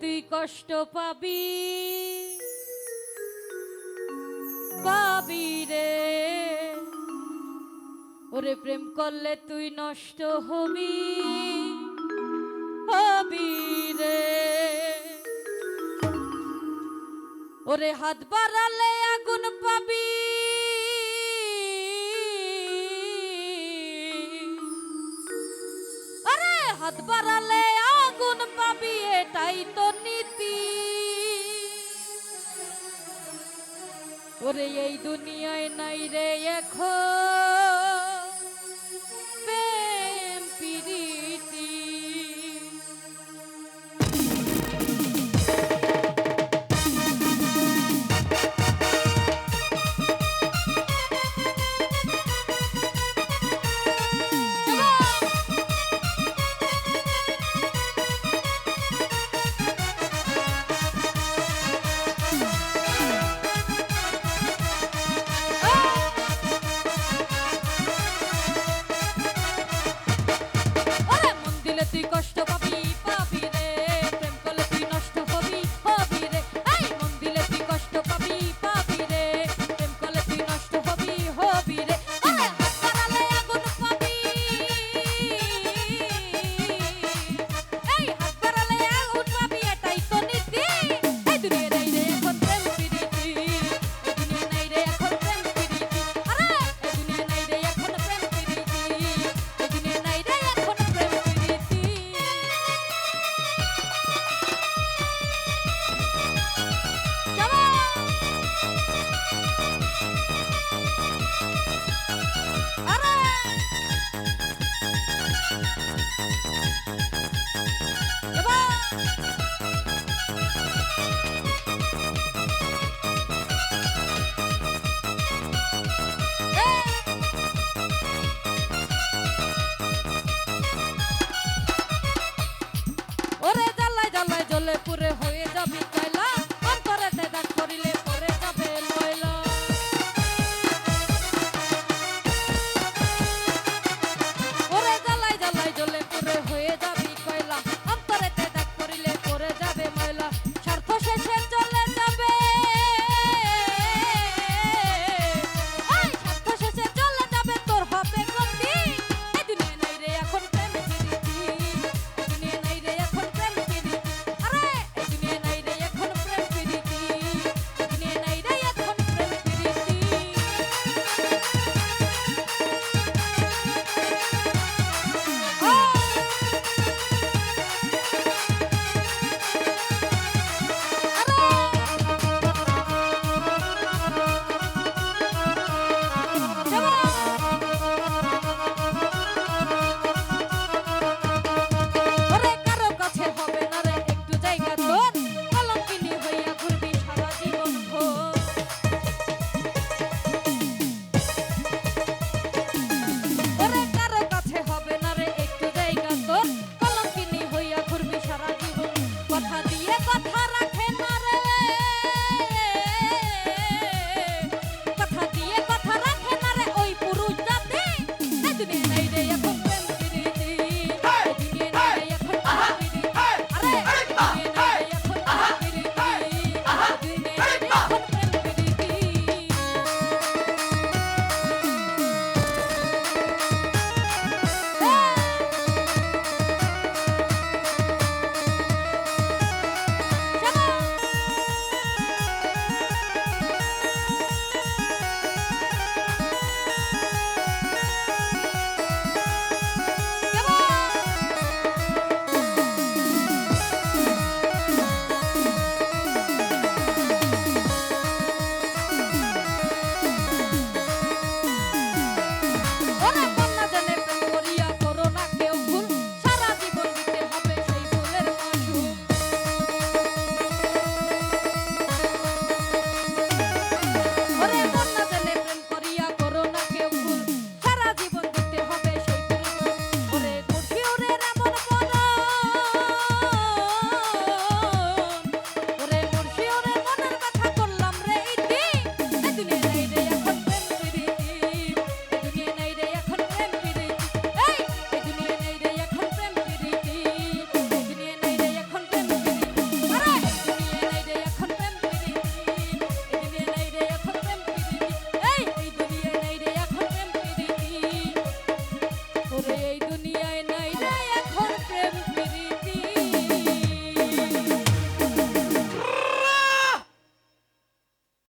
তুই কষ্ট পাবি পাবি রে, ওরে প্রেম করলে তুই নষ্ট হবি হবি রে, ওরে হাত বাড়ালে আগুন পাবি, আরে হাত বাড়ালে আগুন পাবি, এটাই তো নীতি। ওরে এই দুনিয়ায় নাই রে এখন প্রেম প্রীতি। তুই কষ্ট পাবি পাবি রে, প্রেম করলে তুই নষ্ট হবি হবি রে, এই মন দিলে তুই কষ্ট পাবি পাবি রে, প্রেম করলে তুই নষ্ট হবি হবি রে, আরে হাত বাড়ালে আগুন পাবি, এই হাত বাড়ালে আগুন পাবি, এটাই তো নীতি। এই দুনিয়া নাই রে এখন প্রেম প্রীতি, এই দুনিয়া নাই রে এখন প্রেম প্রীতি, আরে এই দুনিয়া নাই রে এখন প্রেম প্রীতি, এই দুনিয়া নাই রে এখন প্রেম প্রীতি। ওরে জ্বালায় জ্বালায় জ্বলে পুরে হয়ে যাবি।